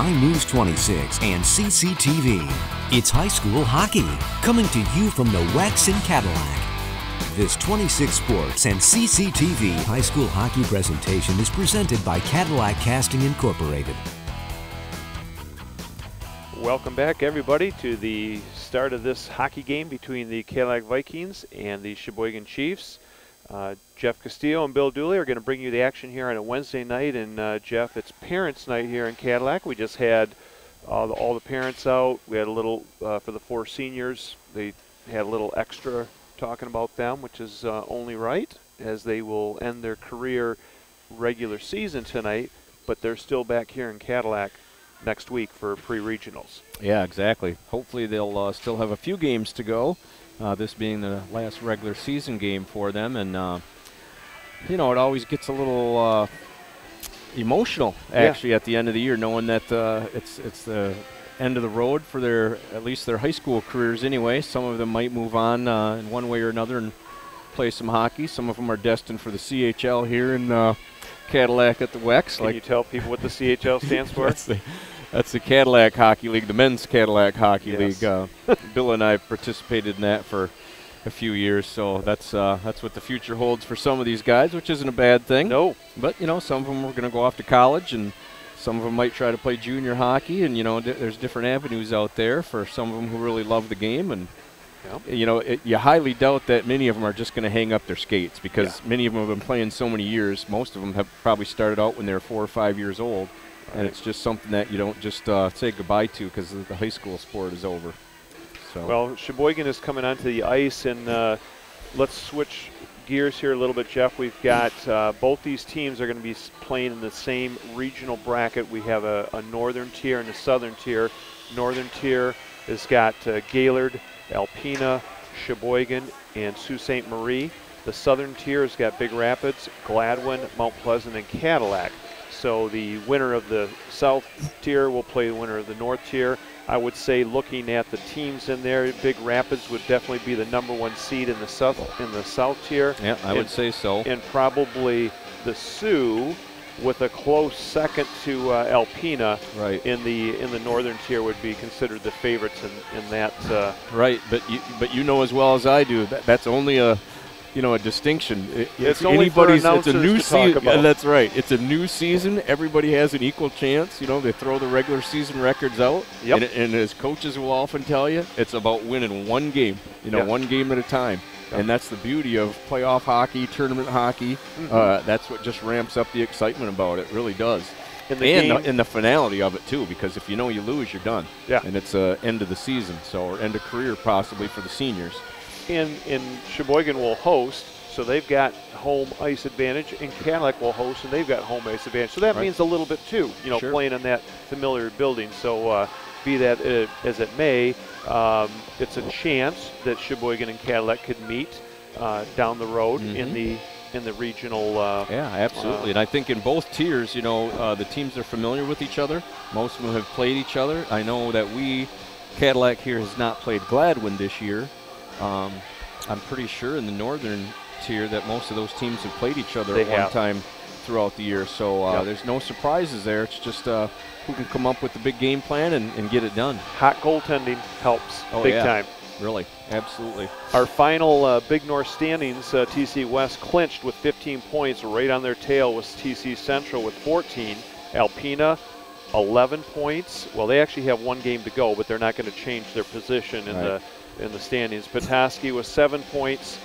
My News 26 and CCTV. It's high school hockey, coming to you from the Wex in Cadillac. This 26 Sports and CCTV high school hockey presentation is presented by Cadillac Casting Incorporated. Welcome back, everybody, to the start of this hockey game between the Cadillac Vikings and the Cheboygan Chiefs. Jeff Castillo and Bill Dooley are going to bring you the action here on a Wednesday night. And Jeff, it's Parents' Night here in Cadillac. We just had all the parents out. We had a little for the 4 seniors. They had a little extra talking about them, which is only right, as they will end their career regular season tonight. But they're still back here in Cadillac next week for pre-regionals. Yeah, exactly. Hopefully they'll still have a few games to go. This being the last regular season game for them, and you know, it always gets a little emotional actually at the end of the year, knowing that it's the end of the road for at least their high school careers anyway. Some of them might move on in one way or another and play some hockey. Some of them are destined for the CHL here in Cadillac at the Wex. Can you tell people what the CHL stands for? That's the Cadillac Hockey League, the men's Cadillac Hockey League. Bill and I participated in that for a few years, so that's what the future holds for some of these guys, which isn't a bad thing. No. But, you know, some of them are going to go off to college, and some of them might try to play junior hockey, and, you know, there's different avenues out there for some of them who really love the game. And, you know, you highly doubt that many of them are just going to hang up their skates, because many of them have been playing so many years. Most of them have probably started out when they were 4 or 5 years old. And it's just something that you don't just say goodbye to because the high school sport is over. So. Well, Cheboygan is coming onto the ice, and let's switch gears here a little bit, Jeff. We've got both these teams are going to be playing in the same regional bracket. We have a northern tier and a southern tier. Northern tier has got Gaylord, Alpena, Cheboygan, and Sault Ste. Marie. The southern tier has got Big Rapids, Gladwin, Mount Pleasant, and Cadillac. So the winner of the south tier will play the winner of the north tier. I would say, looking at the teams in there, Big Rapids would definitely be the #1 seed in the south tier. Yeah, I would say so. And probably the Sioux, with a close second to Alpena, in the northern tier, would be considered the favorites in that. Right, but you know as well as I do that's only a distinction. It's only for announcers it's a new to talk about. That's right. It's a new season. Everybody has an equal chance. You know, they throw the regular season records out. Yep. And as coaches will often tell you, it's about winning one game. One game at a time. Yep. And that's the beauty of playoff hockey, tournament hockey. That's what just ramps up the excitement about it. Really does. And the finality of it too, because if you lose, you're done. Yeah. And it's end of the season, or end of career possibly for the seniors. And Cheboygan will host, so they've got home ice advantage, and Cadillac will host, and they've got home ice advantage. So that means a little bit too, playing in that familiar building. So be that as it may, it's a chance that Cheboygan and Cadillac could meet down the road in the regional. Yeah, absolutely. And I think in both tiers, the teams are familiar with each other. Most of them have played each other. I know that Cadillac here has not played Gladwin this year. I'm pretty sure in the northern tier that most of those teams have played each other at one time throughout the year. So there's no surprises there. It's just who can come up with the big game plan and get it done. Hot goaltending helps big time. Really, absolutely. Our final Big North standings, TC West clinched with 15 points. Right on their tail was TC Central with 14. Alpena, 11 points. Well, they actually have one game to go, but they're not going to change their position in the standings. Petoskey was 7 points.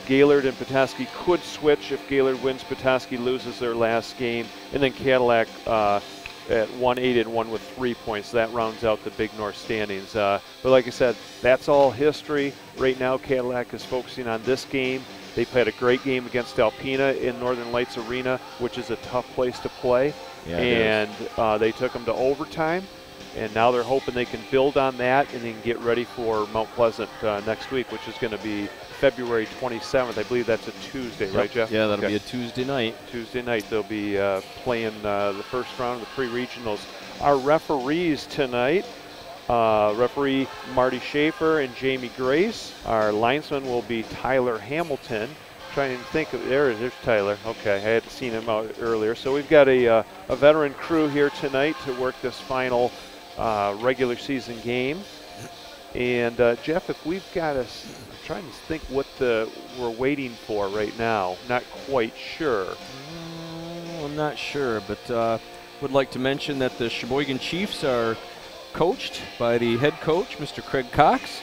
Gaylord and Petoskey could switch if Gaylord wins, Petoskey loses their last game. And then Cadillac at 1-8-1 with 3 points. That rounds out the Big North standings. But like I said, that's all history. Right now, Cadillac is focusing on this game. They played a great game against Alpena in Northern Lights Arena, which is a tough place to play. Yeah, and they took them to overtime. And now they're hoping they can build on that and then get ready for Mount Pleasant next week, which is going to be February 27th. I believe that's a Tuesday, right, Jeff? Yeah, that'll be a Tuesday night. Tuesday night they'll be playing the first round of the pre-regionals. Our referees tonight, referee Marty Schaefer and Jamie Grace. Our linesman will be Tyler Hamilton. trying to think. There's Tyler. Okay, I hadn't seen him out earlier. So we've got a veteran crew here tonight to work this final regular season game. And Jeff, if we've got I'm trying to think what we're waiting for right now. Not quite sure. I'm not sure, but would like to mention that the Cheboygan Chiefs are coached by the head coach, Mr. Craig Cox.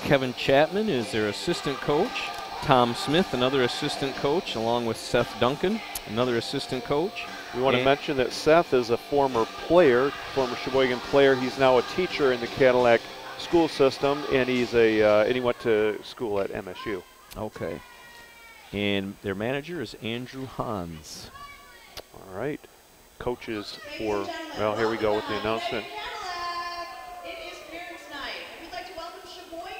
Kevin Chapman is their assistant coach. Tom Smith, another assistant coach, along with Seth Duncan, another assistant coach. We want to mention that Seth is a former player, former Cheboygan player. He's now a teacher in the Cadillac school system, and he went to school at MSU. Okay. And their manager is Andrew Hans. All right. Coaches for, well, here we go with the announcement. It is parents' night, and we'd like to welcome Cheboygan.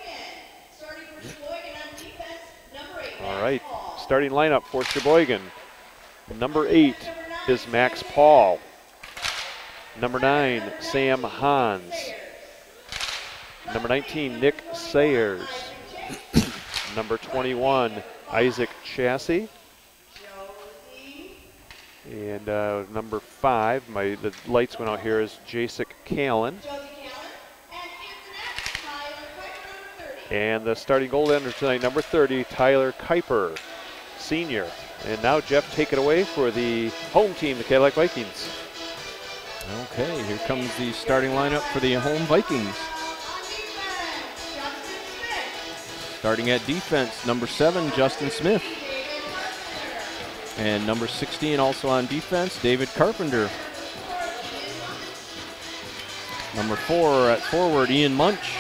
Starting for Cheboygan on defense, number 8. All right. Starting lineup for Cheboygan. Number 8 is Max Paul. Number 9, Sam Hans. Number 19, Nick Sayers. Number 21, Isaac Chassie. And number 5, the lights went out here, is Jasek Callen. And the starting goaltender tonight, number 30, Tyler Kuiper, senior. And now, Jeff, take it away for the home team, the Cadillac Vikings. Okay, here comes the starting lineup for the home Vikings. Starting at defense, number 7, Justin Smith. And number 16 also on defense, David Carpenter. Number 4 at forward, Ian Munch.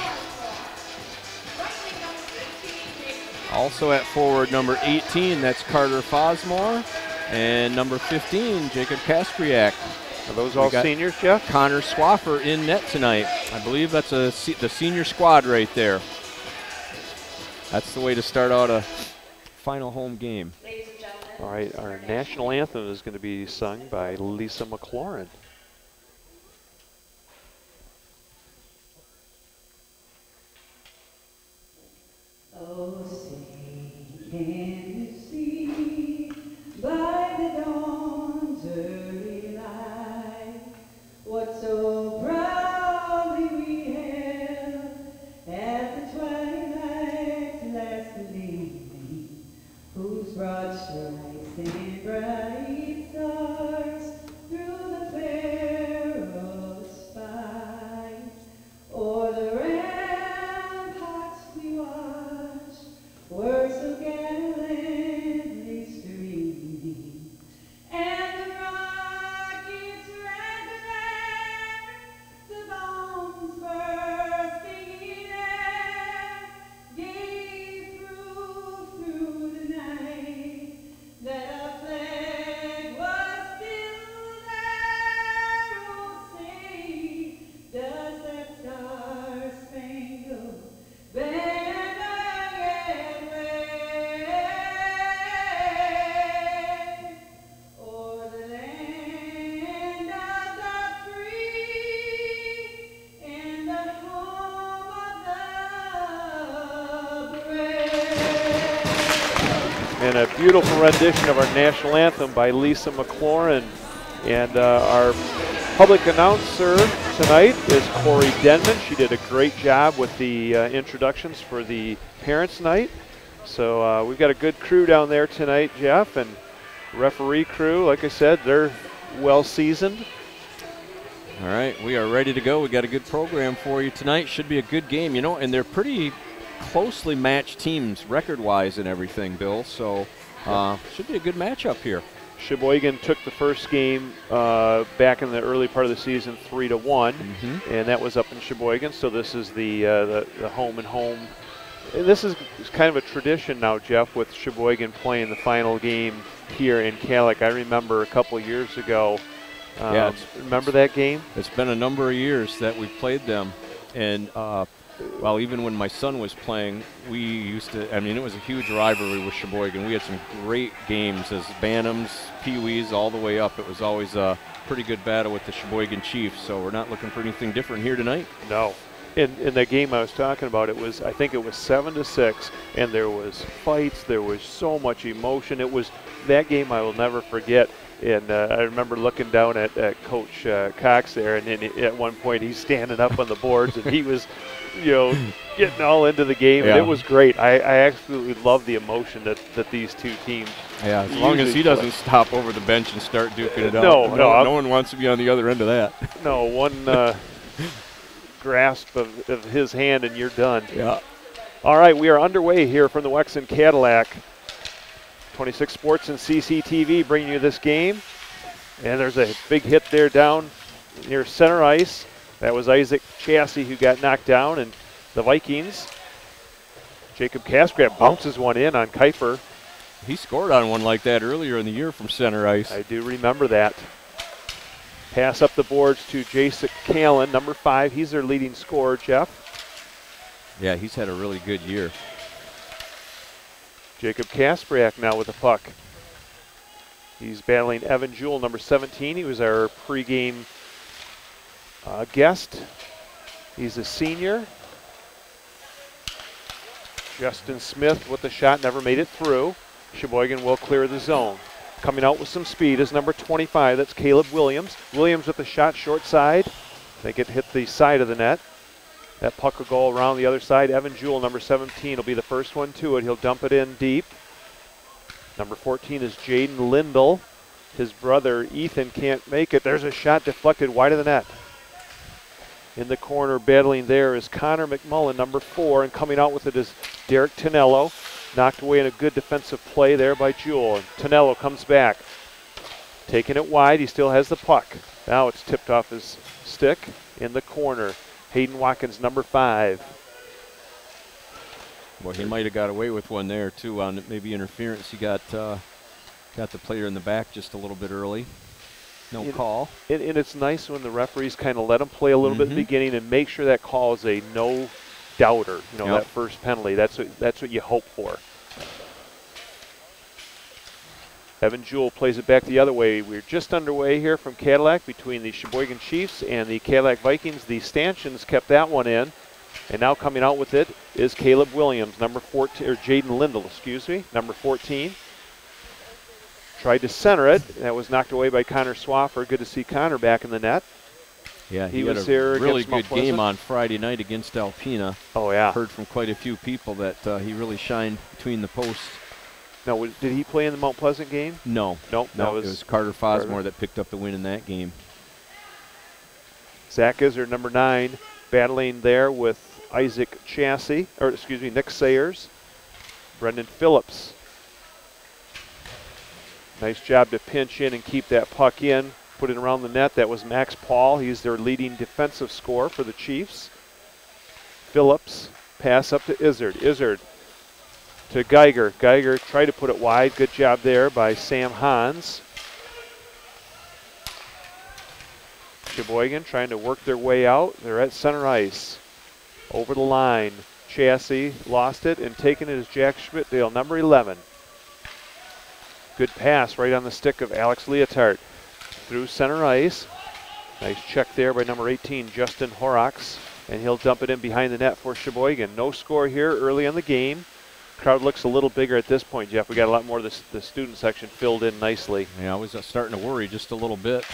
Also at forward, number 18, that's Carter Fosmore. And number 15, Jacob Kaspriak. Are those all seniors, Jeff? Connor Swaffer in net tonight. I believe that's the senior squad right there. That's the way to start out a final home game. All right, our national anthem is going to be sung by Lisa McLaurin. Oh, say, can you see by the dawn's early light what so proudly we hailed at the twilight's last gleaming, whose broad stripes and bright stars through the perilous fight o'er the ramparts we watched were so gallantly streaming, and the rockets' red glare, the bombs bursting in air, gave proof through the night that our flag was still there. Oh, say, does that star-spangled banner yet wave o'er the land of the free and the home of the brave? And a beautiful rendition of our national anthem by Lisa McLaurin. And our public announcer tonight is Corey Denman. She did a great job with the introductions for the Parents' Night. So we've got a good crew down there tonight, Jeff, and referee crew, like I said, they're well seasoned. All right, we are ready to go. We got a good program for you tonight. Should be a good game, you know, and they're pretty closely matched teams record-wise and everything, Bill. So should be a good matchup here. Cheboygan took the first game back in the early part of the season 3-1, and that was up in Cheboygan. So this is the home and home. And this is kind of a tradition now, Jeff, with Cheboygan playing the final game here in Cadillac. I remember a couple years ago. Yeah, remember that game? It's been a number of years that we've played them, and well, even when my son was playing, we used to, I mean, it was a huge rivalry with Cheboygan. We had some great games as Bantams, Pee-wees, all the way up. It was always a pretty good battle with the Cheboygan Chiefs, so we're not looking for anything different here tonight. No. in the game I was talking about, I think it was 7-6, and there was fights. There was so much emotion. It was that game I will never forget. And I remember looking down at Coach Cox there, and then at one point he's standing up on the boards, and he was, getting all into the game, and it was great. I absolutely love the emotion that these two teams. Yeah, as long as he doesn't stop over the bench and start duking it out. No one wants to be on the other end of that. No, one grasp of his hand and you're done. Yeah. All right, we are underway here from the Wexon Cadillac. 26 Sports and CCTV bringing you this game. And there's a big hit there down near center ice. That was Isaac Chassie who got knocked down, and the Vikings. Jacob Kasprak bounces one in on Kuiper. He scored on one like that earlier in the year from center ice. I do remember that. Pass up the boards to Jason Callan, number 5. He's their leading scorer, Jeff. Yeah, he's had a really good year. Jacob Kasprak now with the puck. He's battling Evan Jewell, number 17. He was our pregame guest. He's a senior. Justin Smith with the shot, never made it through. Cheboygan will clear the zone. Coming out with some speed is number 25. That's Caleb Williams. Williams with the shot short side. I think it hit the side of the net. That puck will go around the other side. Evan Jewell, number 17, will be the first one to it. He'll dump it in deep. Number 14 is Jaden Lindell. His brother Ethan can't make it. There's a shot deflected wide of the net. In the corner battling there is Connor McMullen, number 4, and coming out with it is Derek Tonello. Knocked away in a good defensive play there by Jewell. And Tonello comes back. Taking it wide, he still has the puck. Now it's tipped off his stick in the corner. Hayden Watkins, number 5. Well, he might have got away with one there, too, on maybe interference. He got the player in the back just a little bit early. No call. And it's nice when the referees kind of let him play a little bit in the beginning and make sure that call is a no-doubter, that first penalty. That's what you hope for. Evan Jewell plays it back the other way. We're just underway here from Cadillac between the Cheboygan Chiefs and the Cadillac Vikings. The Stanchions kept that one in. And now coming out with it is Caleb Williams, number 14, or Jaden Lindell, excuse me, number 14. Tried to center it. That was knocked away by Connor Swaffer. Good to see Connor back in the net. Yeah, he was had there a really good against game on Friday night against Alpena. Oh, yeah. Heard from quite a few people that he really shined between the posts. Now, did he play in the Mount Pleasant game? No. Nope. No, it was Carter Fosmore that picked up the win in that game. Zach Izzard, number 9, battling there with Isaac Chassie, or excuse me, Nick Sayers. Brendan Phillips. Nice job to pinch in and keep that puck in. Put it around the net. That was Max Paul. He's their leading defensive scorer for the Chiefs. Phillips, pass up to Izzard. Izzard to Geiger. Geiger tried to put it wide. Good job there by Sam Hans. Cheboygan trying to work their way out. They're at center ice. Over the line. Chassie lost it, and taking it is Jack Schmidtdale, number 11. Good pass right on the stick of Alex Leotard. Through center ice. Nice check there by number 18, Justin Horrocks. And he'll dump it in behind the net for Cheboygan. No score here early in the game. Crowd looks a little bigger at this point, Jeff. We got a lot more of the student section filled in nicely. Yeah, I was starting to worry just a little bit.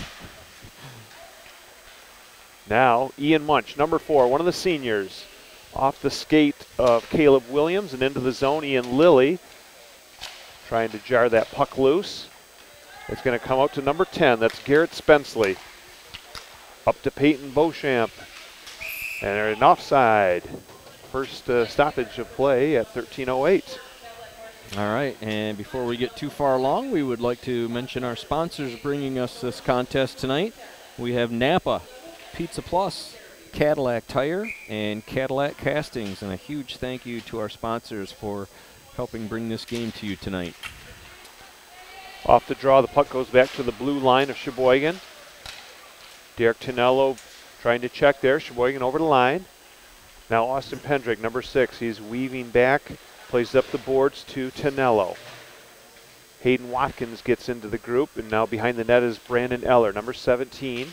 Now, Ian Munch, number 4, one of the seniors. Off the skate of Caleb Williams and into the zone, Ian Lilly. Trying to jar that puck loose. It's going to come out to number 10. That's Garrett Spenceley. Up to Peyton Beauchamp. And they're in offside. First stoppage of play at 13:08. All right, and before we get too far along, we would like to mention our sponsors bringing us this contest tonight. We have Napa, Pizza Plus, Cadillac Tire, and Cadillac Castings. And a huge thank you to our sponsors for helping bring this game to you tonight. Off the draw, the puck goes back to the blue line of Cheboygan. Derek Tonello trying to check there. Cheboygan over the line. Now Austin Pendrick, number 6. He's weaving back, plays up the boards to Tonello. Hayden Watkins gets into the group, and now behind the net is Brandon Eller, number 17.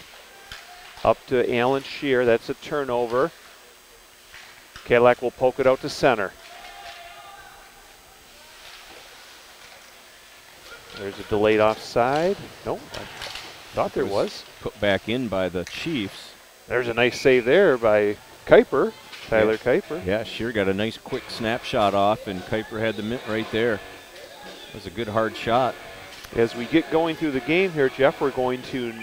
Up to Alan Shear. That's a turnover. Cadillac will poke it out to center. There's a delayed offside. Nope, I thought there was. Put back in by the Chiefs. There's a nice save there by Kuiper, Tyler Kuiper. Yeah, Shear got a nice quick snapshot off, and Kuiper had the mitt right there. It was a good hard shot. As we get going through the game here, Jeff, we're going to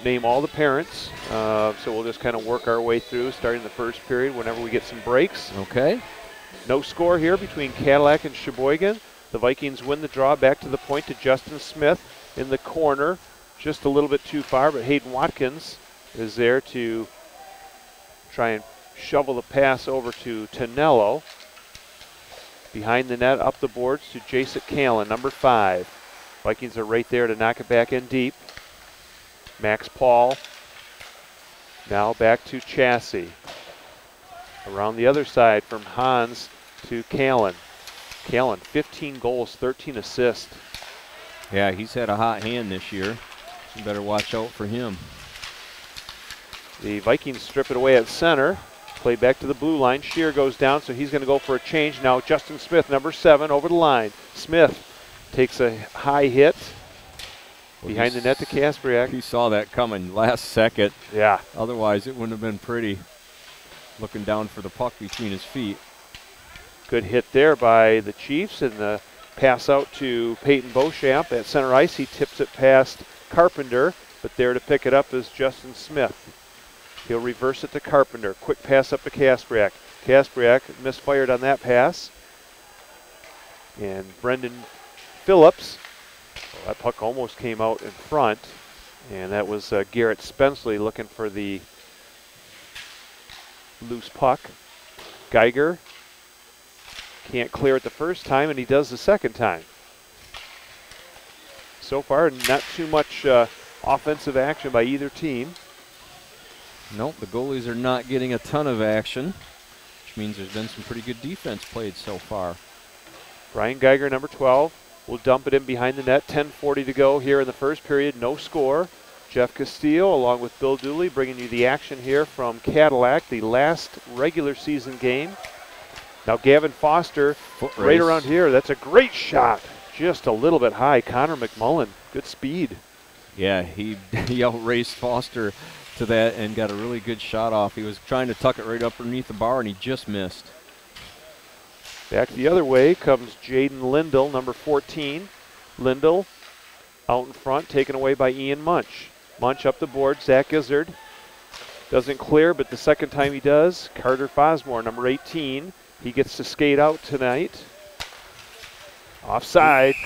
name all the parents. So we'll just kind of work our way through, starting the first period whenever we get some breaks. Okay. No score here between Cadillac and Cheboygan. The Vikings win the draw back to the point to Justin Smith in the corner. Just a little bit too far, but Hayden Watkins is there to try and shovel the pass over to Tonello. Behind the net, up the boards to Jason Callan, number 5. Vikings are right there to knock it back in deep. Max Paul. Now back to Chassis. Around the other side from Hans to Callan. Callan, 15 goals, 13 assists. Yeah, he's had a hot hand this year. You better watch out for him. The Vikings strip it away at center. Play back to the blue line. Shear goes down, so he's going to go for a change. Now Justin Smith, number 7, over the line. Smith takes a high hit. Behind the net to Kaspriak. He saw that coming last second. Yeah. Otherwise, it wouldn't have been pretty. Looking down for the puck between his feet. Good hit there by the Chiefs, and the pass out to Peyton Beauchamp at center ice. He tips it past Carpenter, but there to pick it up is Justin Smith. He'll reverse it to Carpenter. Quick pass up to Kaspriak. Kaspriak misfired on that pass. And Brendan Phillips, well, that puck almost came out in front. And that was Garrett Spenceley looking for the loose puck. Geiger can't clear it the first time, and he does the second time. So far, not too much offensive action by either team. Nope, the goalies are not getting a ton of action, which means there's been some pretty good defense played so far. Brian Geiger, number 12, will dump it in behind the net. 10:40 to go here in the first period. No score. Jeff Castillo, along with Bill Dooley, bringing you the action here from Cadillac, the last regular season game. Now Gavin Foster, right around here. That's a great shot. Just a little bit high. Connor McMullen, good speed. Yeah, he outraced Foster to that and got a really good shot off. He was trying to tuck it right up underneath the bar, and he just missed. Back the other way comes Jaden Lindell, number 14. Lindell out in front, taken away by Ian Munch. Munch up the board, Zach Izzard. Doesn't clear, but the second time he does, Carter Fosmore, number 18. He gets to skate out tonight. Offside.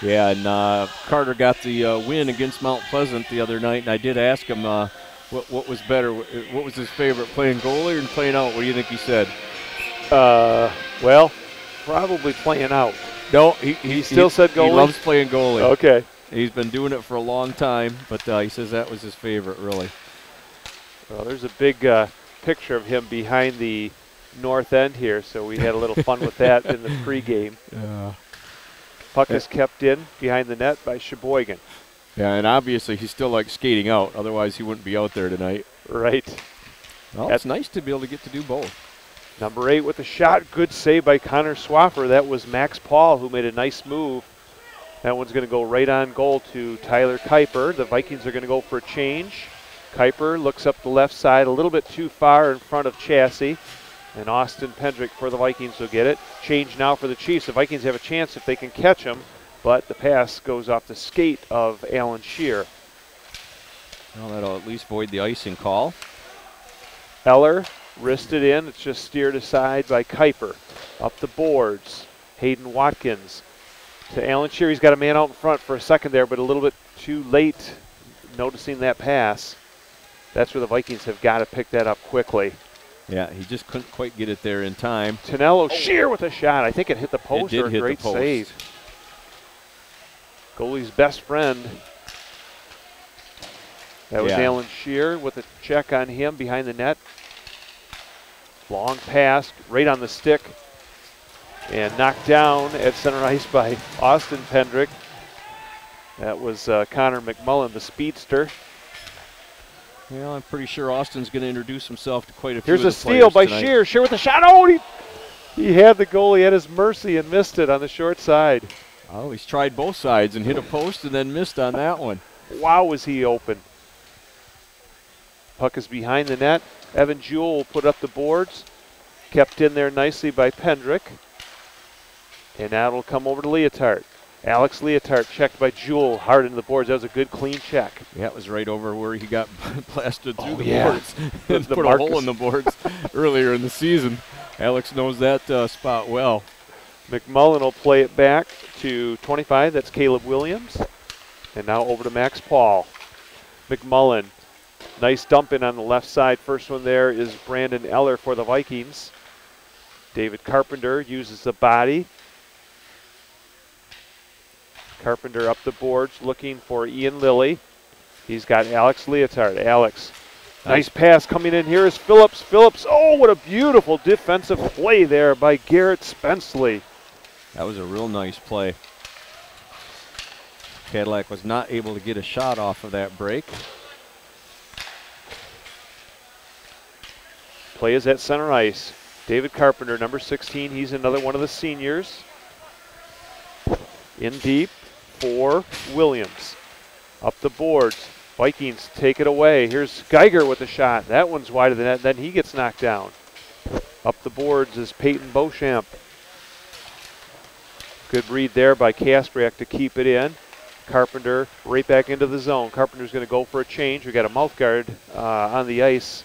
Yeah, and Carter got the win against Mount Pleasant the other night, and I did ask him what was better, what was his favorite, playing goalie or playing out? What do you think he said? Well, probably playing out. No, he still said goalie? He loves playing goalie. Okay. He's been doing it for a long time, but he says that was his favorite, really. Well, there's a big picture of him behind the north end here, so we had a little fun with that in the pregame. Yeah. Puck is kept in behind the net by Cheboygan. Yeah, and obviously he still likes skating out. Otherwise, he wouldn't be out there tonight. Right. Well, it's nice to be able to get to do both. Number 8 with a shot. Good save by Connor Swaffer. That was Max Paul who made a nice move. That one's going to go right on goal to Tyler Kuiper. The Vikings are going to go for a change. Kuiper looks up the left side a little bit too far in front of Chassis. And Austin Pendrick for the Vikings will get it. Change now for the Chiefs. The Vikings have a chance if they can catch him, but the pass goes off the skate of Alan Shear. Well, that'll at least void the icing call. Eller wristed in. It's just steered aside by Kuiper. Up the boards. Hayden Watkins to Alan Shear. He's got a man out in front for a second there, but a little bit too late noticing that pass. That's where the Vikings have got to pick that up quickly. Yeah, he just couldn't quite get it there in time. Tonello Shear with a shot. I think it hit the post or a great save. Goalie's best friend. That was Alan Shear with a check on him behind the net. Long pass, right on the stick. And knocked down at center ice by Austin Pendrick. That was Connor McMullen, the speedster. Well, I'm pretty sure Austin's going to introduce himself to quite a few Here's of the a steal by tonight. Shear. Shear with the shot. Oh, he had the goalie at his mercy and missed it on the short side. Oh, he's tried both sides and hit a post and then missed on that one. Wow, was he open. Puck is behind the net. Evan Jewell will put up the boards. Kept in there nicely by Pendrick. And now it'll come over to Leotard. Alex Leotard checked by Jewell hard into the boards. That was a good clean check. Yeah, it was right over where he got blasted through the yeah. boards and The put a hole in the boards earlier in the season. Alex knows that spot well. McMullen will play it back to 25. That's Caleb Williams. And now over to Max Paul. McMullen, nice dump in on the left side. First one there is Brandon Eller for the Vikings. David Carpenter uses the body. Carpenter up the boards looking for Ian Lilly. He's got Alex Leotard. Alex, nice pass coming in here is Phillips. Phillips, oh, what a beautiful defensive play there by Garrett Spenceley. That was a real nice play. Cadillac was not able to get a shot off of that break. Play is at center ice. David Carpenter, number 16. He's another one of the seniors. In deep for Williams. Up the boards. Vikings take it away. Here's Geiger with a shot. That one's wide of the net. Then he gets knocked down. Up the boards is Peyton Beauchamp. Good read there by Kastriak to keep it in. Carpenter right back into the zone. Carpenter's going to go for a change. We got a mouth guard on the ice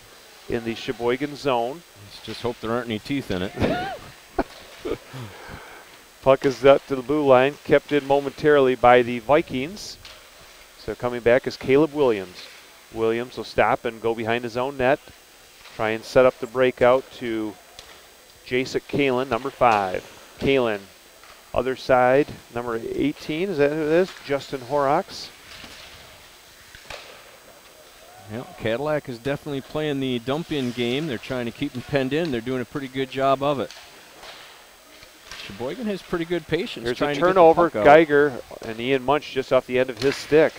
in the Cheboygan zone. Let's just hope there aren't any teeth in it. Puck is up to the blue line, kept in momentarily by the Vikings. So coming back is Caleb Williams. Williams will stop and go behind his own net. Try and set up the breakout to Jacek Kalin, number 5. Kalin, other side, number 18, is that who it is? Justin Horrocks. Yeah, Cadillac is definitely playing the dump-in game. They're trying to keep them penned in. They're doing a pretty good job of it. Cheboygan has pretty good patience. Here's trying a to get the turnover. puck out. Geiger and Ian Munch just off the end of his stick.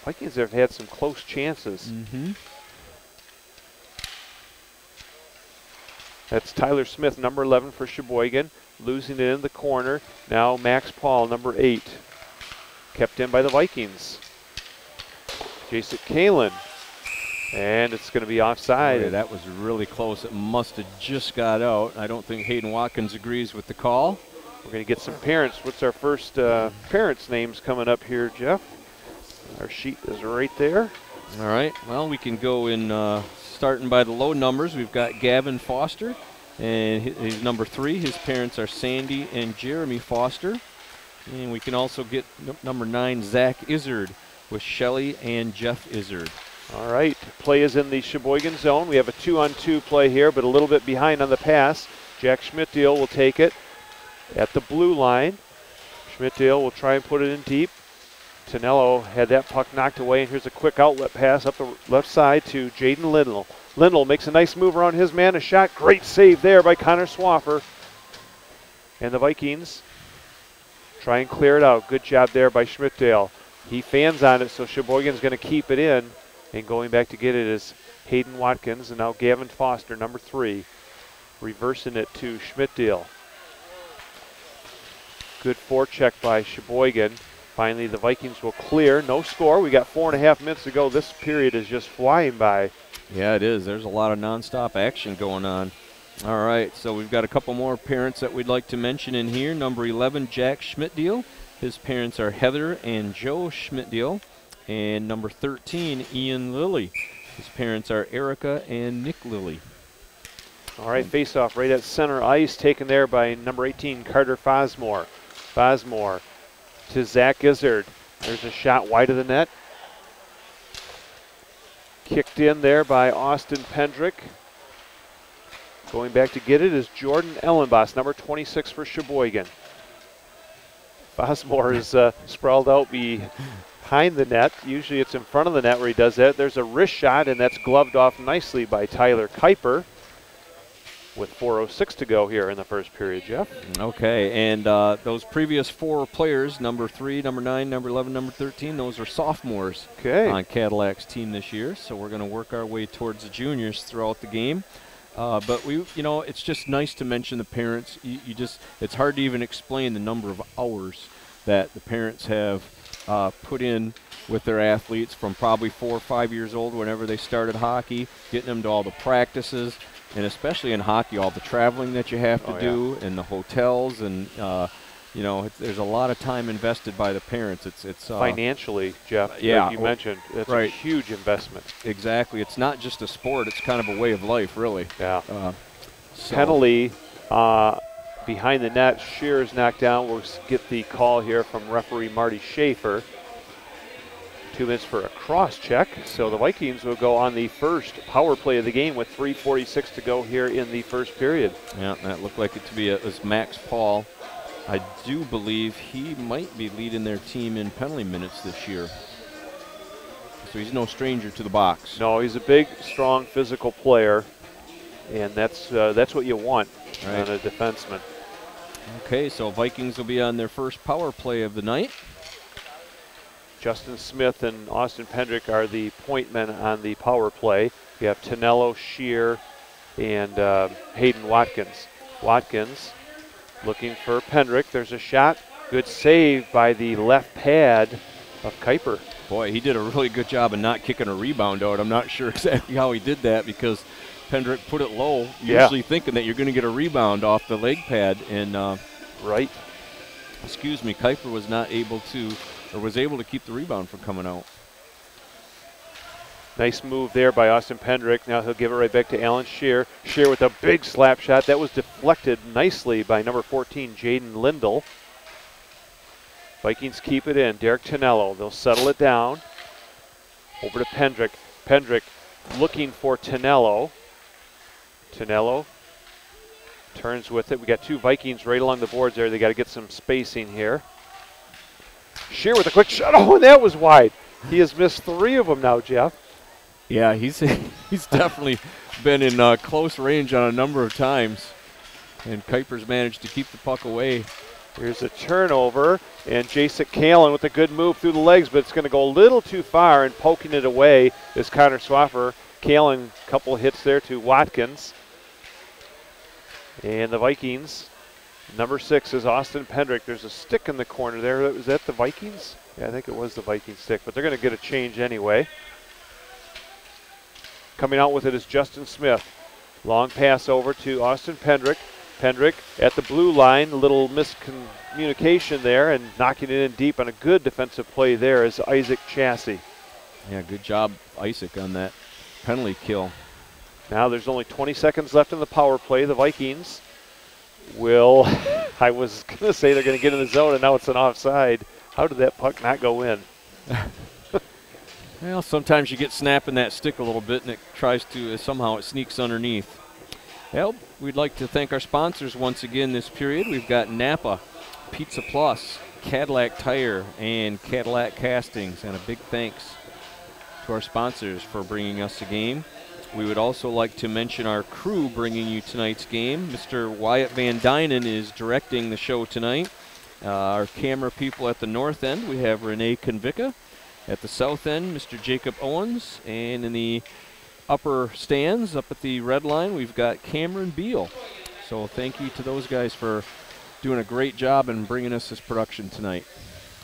Vikings have had some close chances. That's Tyler Smith, number 11 for Cheboygan. Losing it in the corner. Now Max Paul, number 8. Kept in by the Vikings. Jacek Kalin. And it's going to be offside. Oh, yeah, that was really close. It must have just got out. I don't think Hayden Watkins agrees with the call. We're going to get some parents. What's our first parents' names coming up here, Jeff? Our sheet is right there. All right. Well, we can go in starting by the low numbers. We've got Gavin Foster, and he's number 3. His parents are Sandy and Jeremy Foster. And we can also get number 9, Zach Izzard, with Shelley and Jeff Izzard. All right, play is in the Cheboygan zone. We have a 2-on-2 play here, but a little bit behind on the pass. Jack Schmidtdeal will take it at the blue line. Schmidtdeal will try and put it in deep. Tonello had that puck knocked away, and here's a quick outlet pass up the left side to Jaden Lindell. Lindell makes a nice move around his man, a shot. Great save there by Connor Swaffer. And the Vikings try and clear it out. Good job there by Schmidtdeal. He fans on it, so Cheboygan's going to keep it in. And going back to get it is Hayden Watkins, and now Gavin Foster, number 3, reversing it to Schmidtdeal. Good forecheck by Cheboygan. Finally, the Vikings will clear. No score. We got 4.5 minutes to go. This period is just flying by. Yeah, it is. There's a lot of nonstop action going on. All right, so we've got a couple more parents that we'd like to mention in here. Number 11, Jack Schmidtdeal. His parents are Heather and Joe Schmidtdeal. And number 13, Ian Lilly. His parents are Erica and Nick Lilly. All right, face-off right at center ice, taken there by number 18, Carter Fosmore. Fosmore to Zach Izzard. There's a shot wide of the net. Kicked in there by Austin Pendrick. Going back to get it is Jordan Ellenboss, number 26 for Cheboygan. Fosmore is sprawled out behind the net. Usually it's in front of the net where he does that. There's a wrist shot, and that's gloved off nicely by Tyler Kuiper. with 4:06 to go here in the first period, Jeff. Okay, and those previous 4 players, number 3, number 9, number 11, number 13, those are sophomores on Cadillac's team this year. So we're going to work our way towards the juniors throughout the game. But it's just nice to mention the parents. It's hard to even explain the number of hours that the parents have put in with their athletes from probably 4 or 5 years old whenever they started hockey, getting them to all the practices, and especially in hockey, all the traveling that you have to do, and the hotels, and there's a lot of time invested by the parents. It's financially, Jeff. Yeah, like you mentioned, it's a huge investment. Exactly. It's not just a sport; it's kind of a way of life, really. Yeah. Penalty behind the net. Shears knocked down. We'll get the call here from referee Marty Schaefer. 2 minutes for a cross check. So the Vikings will go on the first power play of the game with 3:46 to go here in the first period. Yeah, that looked like it to be it was Max Paul. I do believe he might be leading their team in penalty minutes this year. So he's no stranger to the box. No, he's a big, strong, physical player, and that's what you want on a defenseman. Okay, so Vikings will be on their first power play of the night. Justin Smith and Austin Pendrick are the point men on the power play. You have Tonello, Shear, and Hayden Watkins. Watkins looking for Pendrick. There's a shot. Good save by the left pad of Kuiper. Boy, he did a really good job of not kicking a rebound out. I'm not sure exactly how he did that because Pendrick put it low, usually thinking that you're going to get a rebound off the leg pad. And Kuiper was not able to, or was able to keep the rebound from coming out. Nice move there by Austin Pendrick. Now he'll give it right back to Alan Shear. Shear with a big slap shot. That was deflected nicely by number 14, Jaden Lindell. Vikings keep it in. Derek Tonello. They'll settle it down. Over to Pendrick. Pendrick looking for Tonello. Tonello turns with it. We got two Vikings right along the boards there. They got to get some spacing here. Shear with a quick shot. Oh, and that was wide. He has missed 3 of them now, Jeff. Yeah, he's definitely been in close range on a number of times. And Kuiper's managed to keep the puck away. Here's a turnover, and Jason Kalin with a good move through the legs, but it's going to go a little too far, and poking it away is Connor Swaffer. Kalin, a couple of hits there to Watkins. And the Vikings, number 6 is Austin Pendrick. There's a stick in the corner there. Was that the Vikings? Yeah, I think it was the Viking stick, but they're going to get a change anyway. Coming out with it is Justin Smith. Long pass over to Austin Pendrick. Pendrick at the blue line, a little miscommunication there, and knocking it in deep on a good defensive play there is Isaac Chassie. Yeah, good job, Isaac, on that penalty kill. Now there's only 20 seconds left in the power play. The Vikings will, I was going to say they're going to get in the zone, and now it's an offside. How did that puck not go in? Well, sometimes you get snapping that stick a little bit, and it tries to, somehow it sneaks underneath. Well, we'd like to thank our sponsors once again this period. We've got Napa, Pizza Plus, Cadillac Tire, and Cadillac Castings. And a big thanks to our sponsors for bringing us a game. We would also like to mention our crew bringing you tonight's game. Mr. Wyatt Van Dynen is directing the show tonight. Our camera people at the north end, we have Renee Convica. At the south end, Mr. Jacob Owens. And in the upper stands, up at the red line, we've got Cameron Beal. So thank you to those guys for doing a great job and bringing us this production tonight.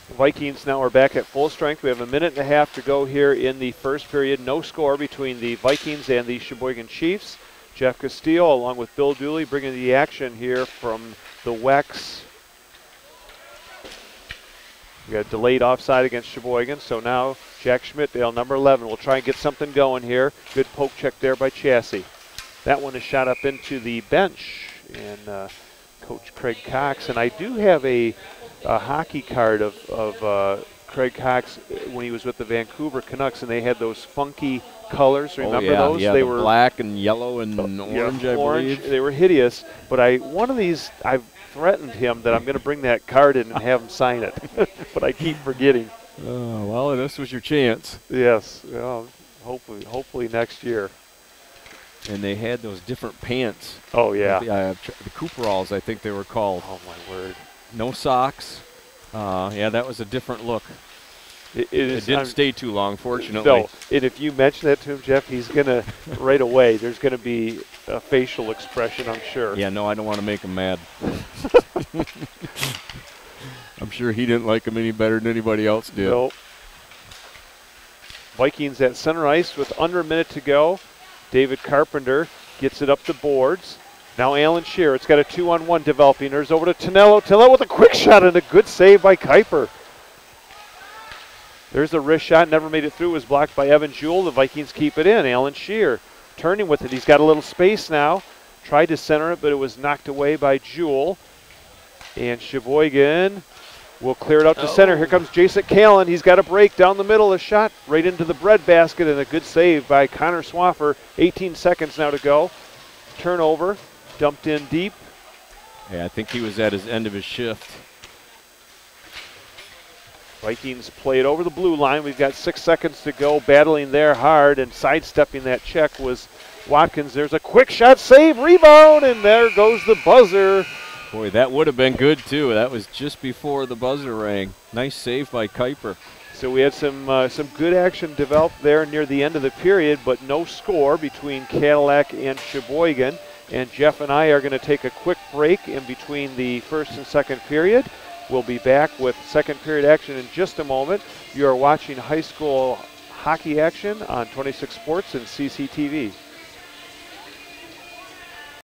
The Vikings now are back at full strength. We have a minute and a half to go here in the first period. No score between the Vikings and the Cheboygan Chiefs. Jeff Castillo along with Bill Dooley bringing the action here from the Wex. We got a delayed offside against Cheboygan, so now Jack Schmidtdale, number 11, will try and get something going here. Good poke check there by Chassie. That one is shot up into the bench, and Coach Craig Cox. And I do have a hockey card of Craig Cox when he was with the Vancouver Canucks, and they had those funky colors. Remember those? Yeah, they the were black and yellow and orange, I believe. They were hideous, but one of these, I've threatened him that I'm going to bring that card in and have him sign it, but I keep forgetting. Oh, well, this was your chance. Yes, well, hopefully next year. and they had those different pants. Oh, yeah. The Cooperalls, I think they were called. Oh, my word. No socks. Yeah, that was a different look. It didn't stay too long, fortunately. No, and if you mention that to him, Jeff, he's going to, right away, there's going to be a facial expression, I'm sure. Yeah, no, I don't want to make him mad. I'm sure he didn't like him any better than anybody else did. Nope. Vikings at center ice with under a minute to go. David Carpenter gets it up the boards. Now Alan Shearer. It's got a 2-on-1 developing. There's over to Tonello. Tonello with a quick shot and a good save by Kuiper. There's a wrist shot. Never made it through. Was blocked by Evan Jewell. The Vikings keep it in. Alan Shearer turning with it. He's got a little space now. Tried to center it, but it was knocked away by Jewell. And Cheboygan will clear it out to center. Here comes Jason Callan. He's got a break down the middle. A shot right into the breadbasket and a good save by Connor Swaffer. 18 seconds now to go. Turnover. Dumped in deep. Yeah, I think he was at his end of his shift. Vikings play it over the blue line. We've got 6 seconds to go. Battling there hard and sidestepping that check was Watkins. There's a quick shot, save, rebound, and there goes the buzzer. Boy, that would have been good, too. That was just before the buzzer rang. Nice save by Kuiper. So we had some good action developed there near the end of the period, but no score between Cadillac and Cheboygan. And Jeff and I are going to take a quick break in between the first and second period. We'll be back with second period action in just a moment. You are watching high school hockey action on 26 Sports and CCTV.